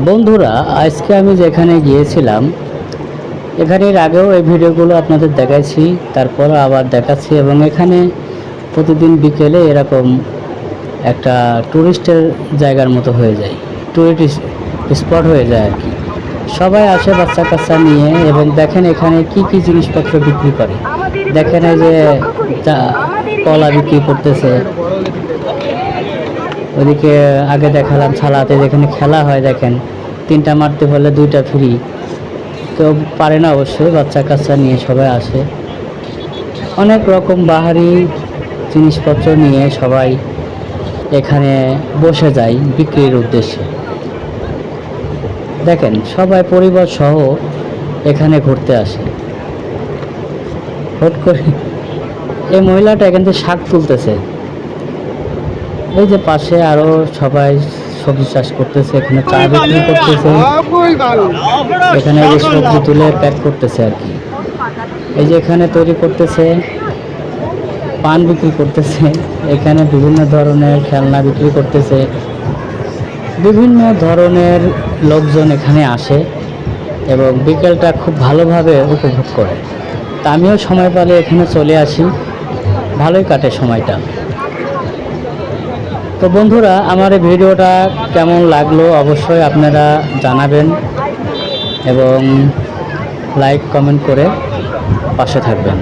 বন্ধুরা, আজকে আমি যেখানে গিয়েছিলাম এখানে এর আগেও এই ভিডিওগুলো আপনাদের দেখাইছি, তারপরও আবার দেখাচ্ছি। এবং এখানে প্রতিদিন বিকেলে এরকম একটা টুরিস্টের জায়গার মতো হয়ে যায়, টুরিস্ট স্পট হয়ে যায় আর কি। সবাই আসে বাচ্চা কাচ্চা নিয়ে, এবং দেখেন এখানে কি কি জিনিসপত্র বিক্রি করে। দেখেন এই যে কলা বিক্রি করতেছে, ওদিকে আগে দেখালাম ছালাতে যেখানে খেলা হয়, দেখেন 3টা মারতে পারলে 2টা ফ্রি। কেউ পারে না অবশ্যই, বাচ্চা কাচ্চা নিয়ে সবাই আসে। অনেক রকম বাহারি জিনিসপত্র নিয়ে সবাই এখানে বসে যায় বিক্রির উদ্দেশ্যে। দেখেন সবাই পরিবার সহ এখানে ঘুরতে আসে। হট করে এই মহিলাটা এখান থেকে শাক তুলতেছে। এই যে পাশে আরো সবাই সবজি চাষ করতেছে, এখানে চা বিক্রি করতেছে, এখানে এই যে সবজি তুলে প্যাক করতেছে আর কি। এই যে এখানে তৈরি করতেছে, পান বিক্রি করতেছে, এখানে বিভিন্ন ধরনের খেলনা বিক্রি করতেছে। বিভিন্ন ধরনের লোকজন এখানে আসে এবং বিকেলটা খুব ভালোভাবে উপভোগ করে। তা আমিও সময় পেলে এখানে চলে আসি, ভালোই কাটে সময়টা। তো বন্ধুরা, আমার এই ভিডিওটা কেমন লাগলো অবশ্যই আপনারা জানাবেন এবং লাইক কমেন্ট করে পাশে থাকবেন।